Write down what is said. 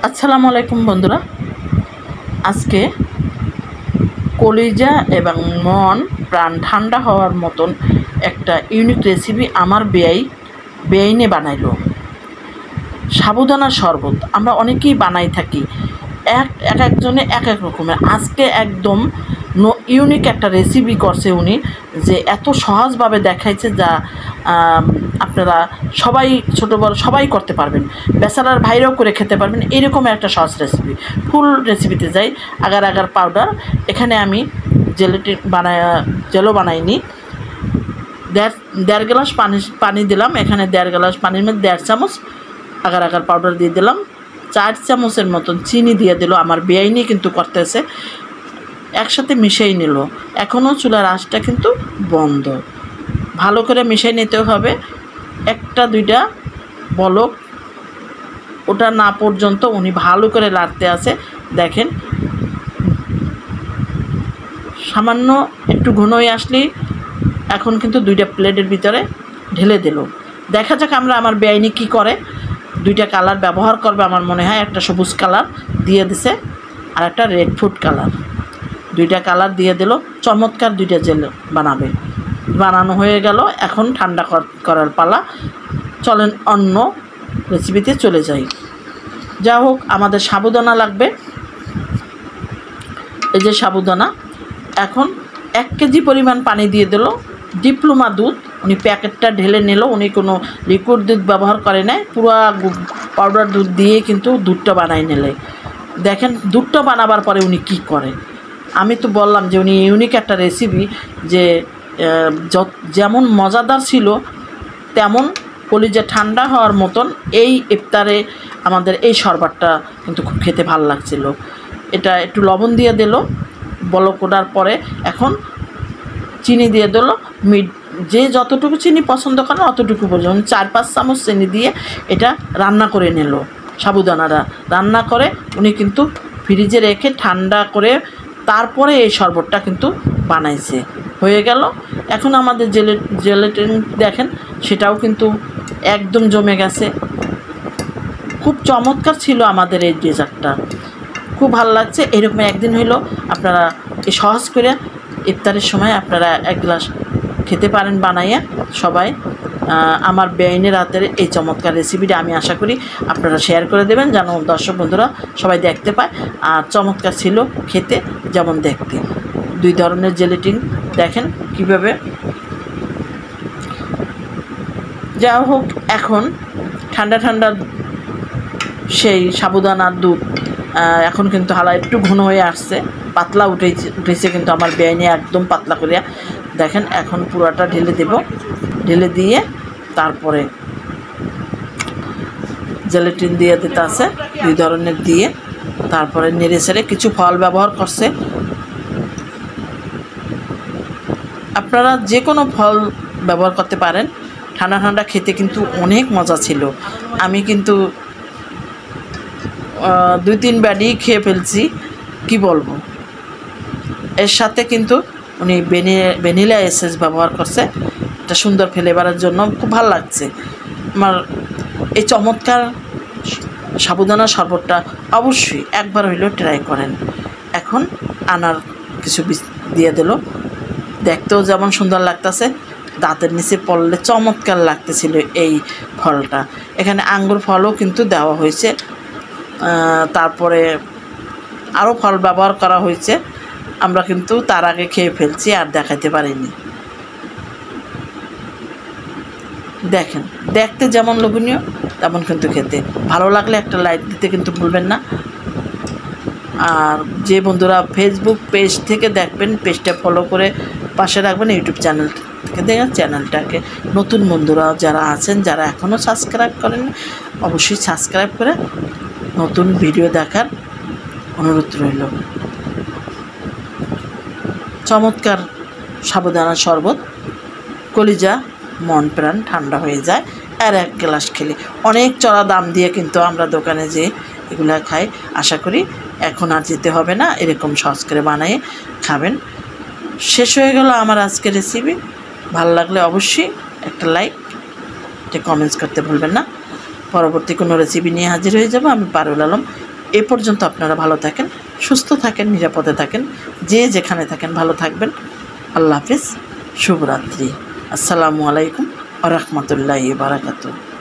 আসসালামু আলাইকুম বন্ধুরা। আজকে কলিজা এবং মন প্রাণ ঠান্ডা হওয়ার মতন একটা ইউনিক রেসিপি আমার বেআইনে বানাইলো। সাবুদানার শরবত আমরা অনেকেই বানাই থাকি, এক একজনে এক এক রকমের। আজকে একদম ইউনিক একটা রেসিপি করছে উনি, যে এত সহজভাবে দেখাইছে যা আপনারা সবাই ছোটো বড় সবাই করতে পারবেন, বেচারার ভাইরাও করে খেতে পারবেন। এরকম একটা সহজ রেসিপি। ফুল রেসিপিতে যাই। আগার আগার পাউডার, এখানে আমি জেলো বানাইনি। দেড় গ্লাস পানি দিলাম। এখানে 1.5 গ্লাস পানির মধ্যে 1.5 চামচ আগার আগার পাউডার দিয়ে দিলাম। 4 চামচের মতন চিনি দিয়ে দিল। আমার বেআইনি কিন্তু করতেছে, একসাথে মিশিয়ে নিল। এখনও চুলার আঁচটা কিন্তু বন্ধ। ভালো করে মিশিয়ে নিতে হবে। একটা দুইটা বলক ওটা না পর্যন্ত উনি ভালো করে লাড়তে আছে। দেখেন, সামান্য একটু ঘন হয়ে আসলেই এখন কিন্তু 2টা প্লেটের ভিতরে ঢেলে দিল। দেখা যাক আমার বেআইনি কী করে। 2টা কালার ব্যবহার করবে আমার মনে হয়। একটা সবুজ কালার দিয়ে দিছে আর একটা রেড ফুড কালার। 2টা কালার দিয়ে দিল। চমৎকার 2টা জেল বানানো হয়ে গেল। এখন ঠান্ডা করার পালা। চলেন অন্য রেসিপিতে চলে যাই। যা হোক, আমাদের সাবুদানা লাগবে। এই যে সাবুদানা, এখন 1 কেজি পরিমাণ পানি দিয়ে দিল। ডিপ্লোমা দুধ, উনি প্যাকেটটা ঢেলে নিল। উনি কোনো লিকুইড দুধ ব্যবহার করে নাই, পুরো পাউডার দুধ দিয়ে কিন্তু দুধটা বানাই নিলে। দেখেন দুধটা বানাবার পরে উনি কি করে। আমি তো বললাম যে উনি ইউনিক একটা রেসিপি, যে যেমন মজাদার ছিল তেমন কলিজা ঠান্ডা হওয়ার মতন। এই ইফতারে আমাদের এই শরবতটা কিন্তু খুব খেতে ভালো লাগছিল। এটা একটু লবণ দিয়ে দিল বলক ওঠার পরে। এখন চিনি দিয়ে দিল। যে যতটুকু চিনি পছন্দ করেন অতটুকু পর্যন্ত 4-5 চামচ চিনি দিয়ে এটা রান্না করে নিল। সাবুদানাটা রান্না করে উনি কিন্তু ফ্রিজে রেখে ঠান্ডা করে তারপরে এই শরবতটা কিন্তু বানাইছে। হয়ে গেল। এখন আমাদের জেলেটিন দেখেন, সেটাও কিন্তু একদম জমে গেছে। খুব চমৎকার ছিল আমাদের এই ডেজার্টটা, খুব ভালো লাগছে। এরকম একদিন হইলো আপনারা এই সহজ করে ইফতারের সময় আপনারা 1 গ্লাস খেতে পারেন বানাইয়া সবাই। আমার বেআইনের হাতের এই চমৎকার রেসিপিটা আমি আশা করি আপনারা শেয়ার করে দেবেন, যেন দর্শক বন্ধুরা সবাই দেখতে পায়। আর চমৎকার ছিল খেতে যেমন দেখতে। 2 ধরনের জেলেটিন দেখেন কিভাবে। যা হোক, এখন ঠান্ডা ঠান্ডা সেই সাবুদানার দুধ এখন কিন্তু হালা একটু ঘন হয়ে আসছে, পাতলা উঠেছে কিন্তু আমার বেআইনি একদম পাতলা করিয়া। দেখেন এখন পুরাটা ঢেলে দেব। ঢেলে দিয়ে তারপরে জেলেটিন দিয়ে দিতে আছে 2 ধরনের দিয়ে। তারপরে নেড়ে ছেড়ে কিছু ফল ব্যবহার করছে। আপনারা যে কোনো ফল ব্যবহার করতে পারেন। ঠান্ডা ঠান্ডা খেতে কিন্তু অনেক মজা ছিল। আমি কিন্তু 2-3 বারই খেয়ে ফেলছি, কি বলবো। এর সাথে কিন্তু উনি ভ্যানিলা এসেন্স ব্যবহার করছে, এটা সুন্দর ফ্লেভারের জন্য। খুব ভালো লাগছে আমার এই চমৎকার সাবুদানা শরবতটা। অবশ্যই একবার হইলেও ট্রাই করেন। এখন আনার কিছু দিয়ে দিল। দেখতেও যেমন সুন্দর লাগতেছে, দাঁতের নিচে পড়লে চমৎকার লাগতেছিল এই ফলটা। এখানে আঙ্গুর ফলও কিন্তু দেওয়া হয়েছে। তারপরে আরও ফল ব্যবহার করা হয়েছে। আমরা কিন্তু তার আগে খেয়ে ফেলছি আর দেখাতে পারিনি। দেখেন, দেখতে যেমন লোভনীয় তেমন কিন্তু খেতে ভালো লাগলে একটা লাইক দিতে কিন্তু ভুলবেন না। আর যে বন্ধুরা ফেসবুক পেজ থেকে দেখবেন, পেজটা ফলো করে পাশে রাখবেন। ইউটিউব চ্যানেল থেকে দেখেন, চ্যানেলটাকে নতুন বন্ধুরা যারা আছেন, যারা এখনও সাবস্ক্রাইব করেন, অবশ্যই সাবস্ক্রাইব করে নতুন ভিডিও দেখার অনুরোধ রইল। চমৎকার সাবুদানা শরবত, কলিজা মন প্রাণ ঠান্ডা হয়ে যায়। আর 1 গ্লাস খেলে অনেক চড়া দাম দিয়ে কিন্তু আমরা দোকানে যেয়ে এগুলা খাই। আশা করি এখন আর যেতে হবে না, এরকম সহজ করে বানিয়ে খাবেন। শেষ হয়ে গেল আমার আজকের রেসিপি। ভালো লাগলে অবশ্যই একটা লাইক, একটা কমেন্টস করতে ভুলবেন না। পরবর্তী কোনো রেসিপি নিয়ে হাজির হয়ে যাব। আমি পারুল আলম। এ পর্যন্ত আপনারা ভালো থাকেন, সুস্থ থাকেন, নিরাপদে থাকেন, যে যেখানে থাকেন ভালো থাকবেন। আল্লাহ হাফিজ, শুভরাত্রি। আসসালামু আলাইকুম ওয়া রাহমাতুল্লাহি ওয়া বারাকাতুহু।